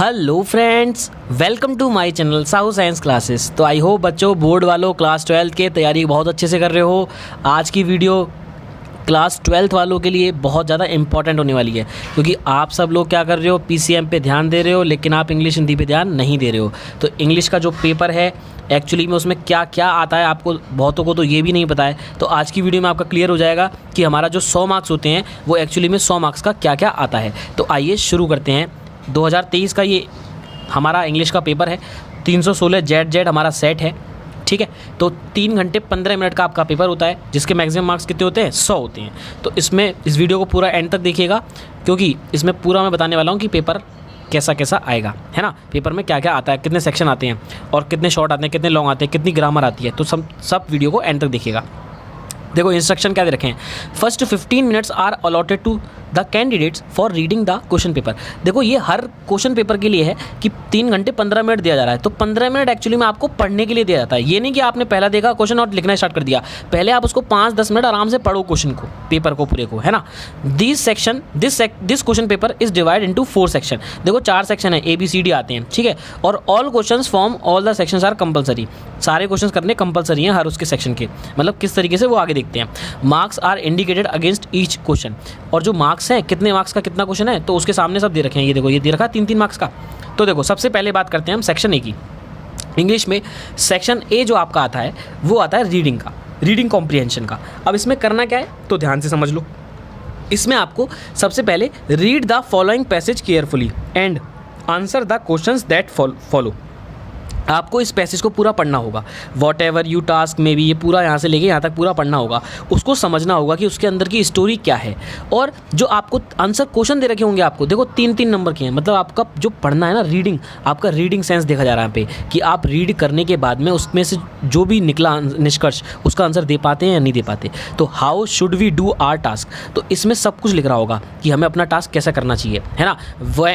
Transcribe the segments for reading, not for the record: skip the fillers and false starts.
Hello friends, welcome to my channel Sahu science classes. तो I hope बच्चों board वालों class 12 के तैयारी बहुत अच्छे से कर रहे हो। आज की वीडियो क्लास 12 वालों के लिए बहुत ज़्यादा इंपॉर्टेंट होने वाली है, क्योंकि आप सब लोग क्या कर रहे हो, पीसीएम पे ध्यान दे रहे हो, लेकिन आप इंग्लिश हिंदी पे ध्यान नहीं दे रहे हो। तो इंग्लिश का जो पेपर है एक्चुअली में उसमें क्या क्या आता है आपको बहुतों को तो ये भी नहीं पता है। तो आज की वीडियो में आपका क्लियर हो जाएगा कि हमारा जो 100 मार्क्स होते हैं वो एक्चुअली में 100 मार्क्स का क्या क्या आता है। तो आइए शुरू करते हैं। 2023 का ये हमारा इंग्लिश का पेपर है। 316 जेड हमारा सेट है, ठीक है। तो 3 घंटे 15 मिनट का आपका पेपर होता है, जिसके मैक्सिमम मार्क्स कितने होते हैं, 100 होते हैं। तो इसमें इस वीडियो को पूरा एंड तक देखिएगा, क्योंकि इसमें पूरा मैं बताने वाला हूँ कि पेपर कैसा कैसा आएगा, है ना। पेपर में क्या क्या आता है, कितने सेक्शन आते हैं और कितने शॉर्ट आते हैं, कितने लॉन्ग आते हैं, कितनी ग्रामर आती है। तो सब वीडियो को एंड तक देखिएगा। देखो इंस्ट्रक्शन क्या दे रखे हैं। First 15 minutes are allotted to the candidates for reading the question paper. देखो ये हर क्वेश्चन पेपर के लिए है कि 3 घंटे 15 मिनट दिया जा रहा है। तो 15 मिनट एक्चुअली में आपको पढ़ने के लिए दिया जाता है। ये नहीं कि आपने पहला देखा क्वेश्चन और लिखना स्टार्ट कर दिया। पहले आप उसको 5-10 मिनट आराम से पढ़ो क्वेश्चन को, पेपर को पूरे को, है ना। This question paper is divide into 4 section. देखो 4 सेक्शन है, ABCD आते हैं, ठीक है। और all questions form all the sections are compulsory. सारे क्वेश्चन करने कंपलसरी हैं हर उसके सेक्शन के, मतलब किस तरीके से वो आगे देखते हैं। Marks are indicated against each question. और जो मार्क्स हैं, कितने मार्क्स का कितना क्वेश्चन है, तो उसके सामने सब दे रखे हैं। ये देखो, ये दे रखा है 3-3 मार्क्स का। तो देखो सबसे पहले बात करते हैं हम सेक्शन ए की। इंग्लिश में सेक्शन ए जो आपका आता है वो आता है रीडिंग का, रीडिंग कॉम्प्रिहेंशन का। अब इसमें करना क्या है तो ध्यान से समझ लो। इसमें आपको सबसे पहले read the following passage carefully and answer the questions that follow. आपको इस पैसेज को पूरा पढ़ना होगा। वॉट एवर यू टास्क में भी ये पूरा यहाँ से लेके यहाँ तक पूरा पढ़ना होगा। उसको समझना होगा कि उसके अंदर की स्टोरी क्या है। और जो आपको आंसर क्वेश्चन दे रखे होंगे, आपको देखो 3-3 नंबर के हैं। मतलब आपका जो पढ़ना है ना, रीडिंग, आपका रीडिंग सेंस देखा जा रहा है यहाँ पे, कि आप रीड करने के बाद में उसमें से जो भी निकला निष्कर्ष, उसका आंसर दे पाते हैं या नहीं दे पाते। तो how should we do our task, तो इसमें सब कुछ लिख रहा होगा कि हमें अपना टास्क कैसा करना चाहिए, है ना।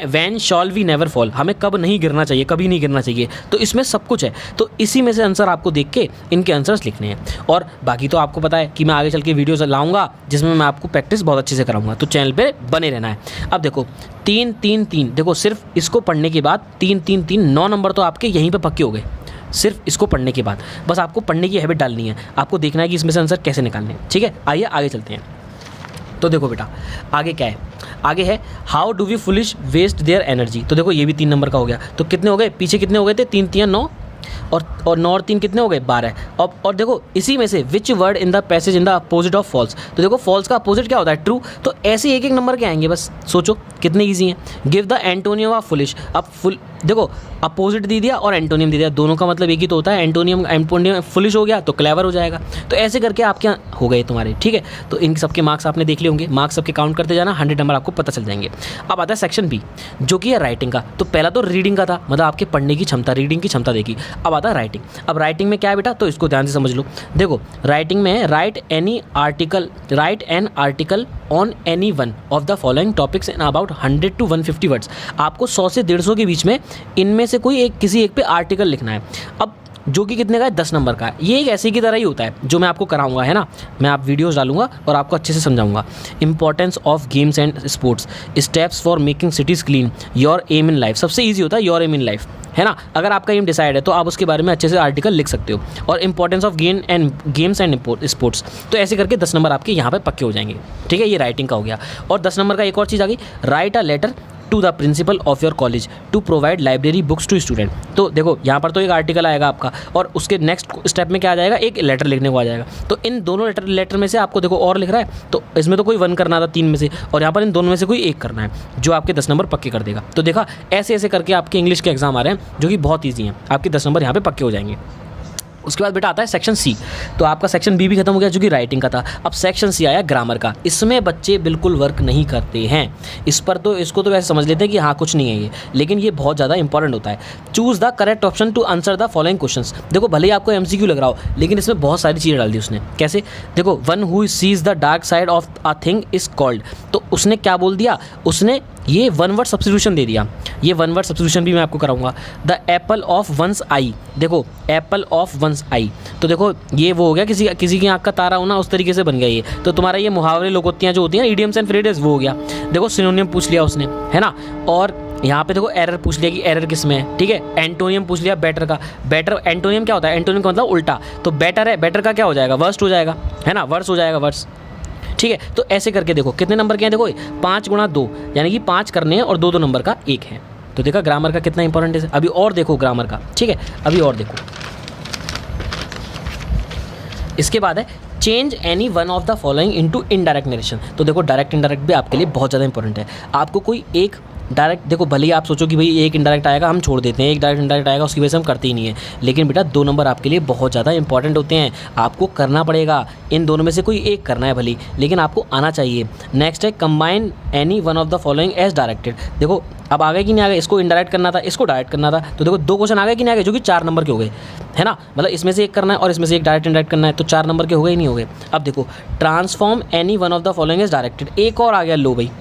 When shall we never fall, हमें कब नहीं गिरना चाहिए, कभी नहीं गिरना चाहिए। तो इसमें सब कुछ है। तो इसी में से आंसर आपको देख के इनके आंसर्स लिखने हैं। और बाकी तो आपको पता है कि मैं आगे चल के वीडियोस लाऊंगा जिसमें मैं आपको प्रैक्टिस बहुत अच्छे से कराऊंगा। तो चैनल पे बने रहना है। अब देखो 3-3-3, देखो सिर्फ इसको पढ़ने के बाद 3-3-3 9 नंबर तो आपके यहीं पे पक्के हो गए। सिर्फ इसको पढ़ने के बाद बस आपको पढ़ने की हैबिट डालनी है। आपको देखना है कि इसमें से आंसर कैसे निकालने हैं, ठीक है। आइए आगे चलते हैं। तो देखो बेटा आगे क्या है, आगे है how do we foolish waste their energy. तो देखो ये भी 3 नंबर का हो गया। तो कितने हो गए, पीछे कितने हो गए थे, 3-3 9 और 9 और 3 कितने हो गए, 12। और देखो इसी में से which word in the passage in the opposite of falls. तो देखो फॉल्स का अपोजिट क्या होता है, ट्रू। तो ऐसे एक नंबर के आएंगे, बस सोचो कितने ईजी हैं। Give the antonym of foolish. अब देखो अपोजिट दे दिया और एंटोनियम दे दिया, दोनों का मतलब एक ही तो होता है। एंटोनियम फुलिश हो गया तो क्लेवर हो जाएगा। तो ऐसे करके आपके हो गए तुम्हारे, ठीक है। तो इन सबके मार्क्स आपने देख लिए होंगे। मार्क्स सबके काउंट करते जाना, 100 नंबर आपको पता चल जाएंगे। अब आता है सेक्शन बी, जो कि है राइटिंग का। तो पहला तो रीडिंग का था, मतलब आपके पढ़ने की क्षमता, रीडिंग की क्षमता देखी। अब आता है राइटिंग। अब राइटिंग में क्या है बेटा, तो इसको ध्यान से समझ लो। देखो राइटिंग में है right an article on any one of the following topics in about 100 to 150 words. आपको 100 से 150 के बीच में इनमें से कोई एक, किसी एक पे आर्टिकल लिखना है। अब जो कि कितने का है, 10 नंबर का है। ये एक ऐसे की तरह ही होता है जो मैं आपको कराऊंगा, है ना। मैं आप वीडियोस डालूंगा और आपको अच्छे से समझाऊंगा। Importance of games and sports, steps for making cities clean, your aim in life. सबसे ईजी होता है योर एम इन लाइफ, है ना। अगर आपका एम डिसाइड है तो आप उसके बारे में अच्छे से आर्टिकल लिख सकते हो। और importance of games and sports. तो ऐसे करके 10 नंबर आपके यहाँ पे पक्के हो जाएंगे, ठीक है। ये राइटिंग का हो गया। और 10 नंबर का एक और चीज़ आ गई, write a letter to the principal of your college to provide library books to student. तो देखो यहाँ पर तो एक आर्टिकल आएगा आपका, और उसके नेक्स्ट स्टेप में क्या आ जाएगा, एक लेटर लिखने को आ जाएगा। तो इन दोनों लेटर में से आपको देखो और लिख रहा है, तो इसमें तो कोई 1 करना था 3 में से, और यहाँ पर इन दोनों में से कोई 1 करना है, जो आपके 10 नंबर पक्के कर देगा। तो देखा ऐसे ऐसे करके आपके इंग्लिश के एग्जाम आ रहे हैं, जो कि बहुत ईजी हैं। आपके 10 नंबर यहाँ पे पक्के हो जाएंगे। उसके बाद बेटा आता है सेक्शन सी। तो आपका सेक्शन बी भी खत्म हो गया जो कि राइटिंग का था। अब सेक्शन सी आया ग्रामर का। इसमें बच्चे बिल्कुल वर्क नहीं करते हैं। इस पर तो इसको तो वैसे समझ लेते हैं कि हाँ कुछ नहीं है ये, लेकिन ये बहुत ज़्यादा इंपॉर्टेंट होता है। Choose the correct option to answer the following questions. देखो भले ही आपको MCQ लग रहा हो, लेकिन इसमें बहुत सारी चीज़ें डाल दी उसने। कैसे, देखो one who seize the dark side of a thing is called. तो उसने क्या बोल दिया, उसने ये 1 वर्ड सब्स्टिट्यूशन दे दिया। ये 1 वर्ड सब्स्टिट्यूशन भी मैं आपको कराऊंगा। The apple of one's eye. देखो एप्पल ऑफ वंस आई, तो देखो ये वो हो गया किसी की आँख का तारा होना, उस तरीके से बन गया ये। तो तुम्हारा ये मुहावरे लोकोक्तियाँ जो होती हैं, इडियम्स एंड फ्रेजेस, वो हो गया। देखो सिनोनिम पूछ लिया उसने, है ना। और यहाँ पे देखो एरर पूछ लिया कि एरर किस में है, ठीक है। एंटोनियम पूछ लिया बेटर का, बेटर एंटोनियम क्या होता है, एंटोनियम का मतलब उल्टा, तो बेटर है, बेटर का क्या हो जाएगा, वर्स्ट हो जाएगा, है ना, वर्स्ट हो जाएगा, वर्स्ट, ठीक है। तो ऐसे करके देखो कितने नंबर के हैं, देखो 5 × 2 यानी कि 5 करने हैं और 2 नंबर का 1 है। तो देखा ग्रामर का कितना इंपॉर्टेंट है। अभी और देखो ग्रामर का, ठीक है, अभी और देखो। इसके बाद है change any one of the following into indirect narration. तो देखो डायरेक्ट इनडायरेक्ट भी आपके लिए बहुत ज़्यादा इंपॉर्टेंट है। आपको कोई एक डायरेक्ट, देखो भले ही आप सोचो कि भाई एक इनडायरेक्ट आएगा हम छोड़ देते हैं, एक डायरेक्ट इनडायरेक्ट आएगा उसकी वजह से हम करते ही नहीं है, लेकिन बेटा 2 नंबर आपके लिए बहुत ज़्यादा इंपॉर्टेंट होते हैं, आपको करना पड़ेगा। इन दोनों में से कोई एक करना है भले, लेकिन आपको आना चाहिए। नेक्स्ट है combine any one of the following as directed. देखो अब आ गए कि नहीं आ गए, इसको इनडायरेक्ट करना था, इसको डायरेक्ट करना था, तो देखो 2 क्वेश्चन आ गए कि नहीं आ गए, जो कि 4 नंबर के हो गए, है ना। मतलब इसमें से एक करना है और इसमें से एक डायरेक्ट इनडायरेक्ट करना है, तो 4 नंबर के हो गए ही नहीं हो गए। अब देखो transform any one of the following as directed, एक और आ गया, लो भाई,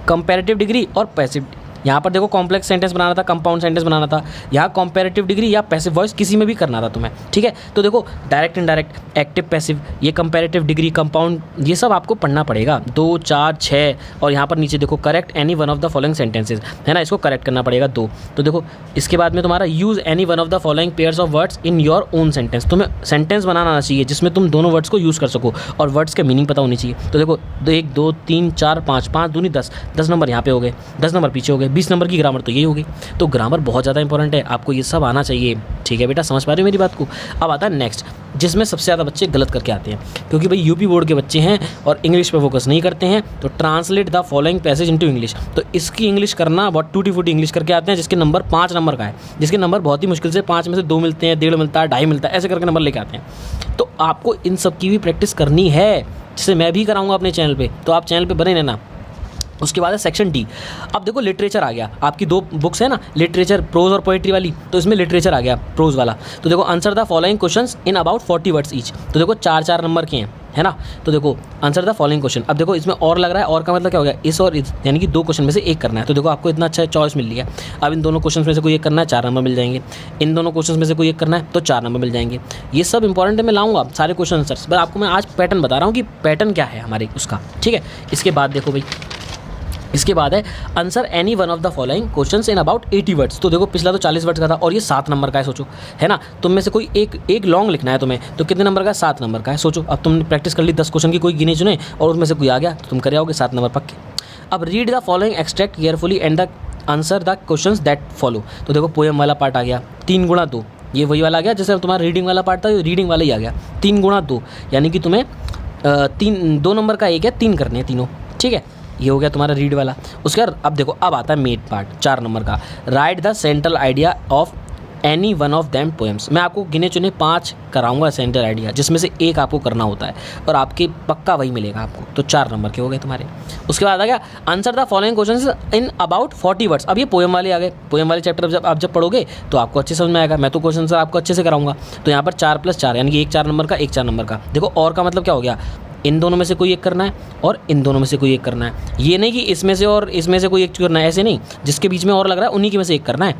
कंपैरेटिव डिग्री और पैसिव। यहाँ पर देखो कॉम्प्लेक्स सेंटेंस बनाना था, कंपाउंड सेंटेंस बनाना था, यहाँ कंपैरेटिव डिग्री या पैसिव वॉइस किसी में भी करना था तुम्हें, ठीक है। तो देखो डायरेक्ट इनडायरेक्ट, एक्टिव पैसिव, ये कंपैरेटिव डिग्री, कंपाउंड, ये सब आपको पढ़ना पड़ेगा। 2, 4, 6 और यहाँ पर नीचे देखो correct any one of the following sentences, है ना, इसको करेक्ट करना पड़ेगा 2। तो देखो इसके बाद में तुम्हारा use any one of the following pairs of words in your own sentence. तुम्हें सेंटेंस बनाना आना चाहिए जिसमें तुम दोनों वर्ड्स को यूज़ कर सको और वर्ड्स के मीनिंग पता होनी चाहिए। तो देखो 1, 2, 3, 4, 5, 5 दूनी 10, 10 नंबर यहाँ पे हो गए, 10 नंबर पीछे हो गए, 20 नंबर की ग्रामर तो यही होगी। तो ग्रामर बहुत ज़्यादा इंपॉर्टेंट है, आपको ये सब आना चाहिए, ठीक है बेटा, समझ पा रहे हो मेरी बात को। अब आता है नेक्स्ट, जिसमें सबसे ज़्यादा बच्चे गलत करके आते हैं, क्योंकि भाई यूपी बोर्ड के बच्चे हैं और इंग्लिश पे फोकस नहीं करते हैं। तो translate the following passage into English, तो इसकी इंग्लिश करना बहुत टूटी फूटी इंग्लिश करके आते हैं, जिसके नंबर 5 नंबर का है, जिसके नंबर बहुत ही मुश्किल से 5 में से 2 मिलते हैं, 1.5 मिलता है, 2.5 मिलता है, ऐसे करके नंबर लेके आते हैं। तो आपको इन सब की भी प्रैक्टिस करनी है, जिसे मैं भी कराऊंगा अपने चैनल पे, तो आप चैनल पे बने रहना। उसके बाद है सेक्शन डी। अब देखो लिटरेचर आ गया, आपकी 2 बुक्स है ना, लिटरेचर प्रोज और पोएट्री वाली, तो इसमें लिटरेचर आ गया प्रोज वाला। तो देखो answer the following questions in about 40 words each. तो देखो 4-4 नंबर के हैं, है ना। तो देखो आंसर द फॉलोइंग क्वेश्चन। अब देखो इसमें और लग रहा है, और का मतलब क्या हो गया, इस और इस, यानी कि 2 क्वेश्चन में से एक करना है। तो देखो आपको इतना अच्छा चॉइस मिल लिया। अब इन दोनों क्वेश्चन में से कोई एक करना है, 4 नंबर मिल जाएंगे। इन दोनों क्वेश्चन में से कोई एक करना है तो 4 नंबर मिल जाएंगे। ये सब इंपॉर्टेंट है, मैं लाऊंगा सारे क्वेश्चन आंसर्स, पर आपको मैं आज पैटर्न बता रहा हूँ कि पैटर्न क्या है हमारे उसका, ठीक है। इसके बाद देखो भाई, इसके बाद है answer any one of the following questions in about 80 words. तो देखो पिछला तो 40 वर्ड्स का था और ये 7 नंबर का है, सोचो, है ना। तुम में से कोई एक लॉन्ग लिखना है तुम्हें, तो कितने नंबर का है, 7 नंबर का है। सोचो अब तुमने प्रैक्टिस कर ली, 10 क्वेश्चन की कोई गिने चुने और उसमें से कोई आ गया तो तुम कर आओगे 7 नंबर पक्के। अब read the following extract carefully and the answer the questions that follow. तो देखो पोएम वाला पार्ट आ गया, 3 × 2, ये वही वाला आ गया जैसे तुम्हारा रीडिंग वाला पार्ट था, रीडिंग वाला ही आ गया, 3 × 2, यानी कि तुम्हें 2 नंबर का एक है, 3 करने हैं तीनों, ठीक है। ये हो गया तुम्हारा रीड वाला। उसके बाद अब देखो अब आता है मेन पार्ट, 4 नंबर का, right the central idea of any one of them poems. मैं आपको गिने चुने 5 कराऊंगा सेंट्रल आइडिया, जिसमें से एक आपको करना होता है और आपके पक्का वही मिलेगा आपको। तो 4 नंबर के हो गए तुम्हारे। उसके बाद आ गया answer the following questions in about 40 words. अब ये पोएम वाले आ गए, पोएम वाले चैप्टर जब पढ़ोगे तो आपको अच्छे समझ में आएगा। मैं तो क्वेश्चन सर आपको अच्छे से कराऊंगा। तो यहाँ पर 4 + 4 यानी कि एक 4 नंबर का, एक 4 नंबर का। देखो और का मतलब क्या हो गया, इन दोनों में से कोई एक करना है और इन दोनों में से कोई एक करना है। ये नहीं कि इसमें से और इसमें से कोई एक करना है, ऐसे नहीं, जिसके बीच में और लग रहा है उन्हीं के में से एक करना है,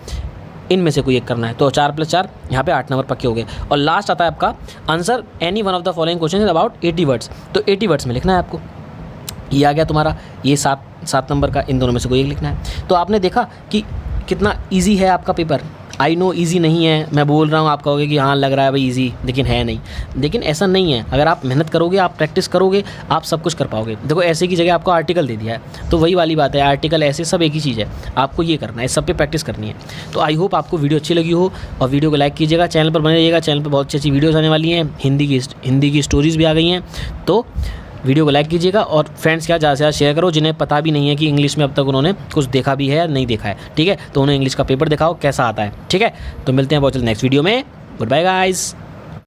इनमें से कोई एक करना है। तो 4 + 4 यहाँ पे 8 नंबर पक्के हो गए। और लास्ट आता है आपका answer any one of the following question about 80 words. तो 80 वर्ड्स में लिखना है आपको। ये आ गया तुम्हारा, ये 7 नंबर का, इन दोनों में से कोई एक लिखना है। तो आपने देखा कि कितना ईजी है आपका पेपर। आई नो ईजी नहीं है, मैं बोल रहा हूँ, आप कहोगे कि हाँ लग रहा है भाई ईजी, लेकिन है नहीं। लेकिन ऐसा नहीं है, अगर आप मेहनत करोगे, आप प्रैक्टिस करोगे, आप सब कुछ कर पाओगे। देखो ऐसे की जगह आपको आर्टिकल दे दिया है, तो वही वाली बात है, आर्टिकल ऐसे सब एक ही चीज़ है, आपको ये करना है, सब पे प्रैक्टिस करनी है। तो आई होप आपको वीडियो अच्छी लगी हो और वीडियो को लाइक कीजिएगा, चैनल पर बने रहिएगा। चैनल पर बहुत अच्छी अच्छी वीडियोज़ आने वाली हैं, हिंदी की स्टोरीज़ भी आ गई हैं। तो वीडियो को लाइक कीजिएगा और फ्रेंड्स क्या ज़्यादा से ज़्यादा शेयर करो, जिन्हें पता भी नहीं है कि इंग्लिश में अब तक उन्होंने कुछ देखा भी है या नहीं देखा है, ठीक है। तो उन्हें इंग्लिश का पेपर दिखाओ कैसा आता है, ठीक है। तो मिलते हैं बहुत जल्द नेक्स्ट वीडियो में। Goodbye guys.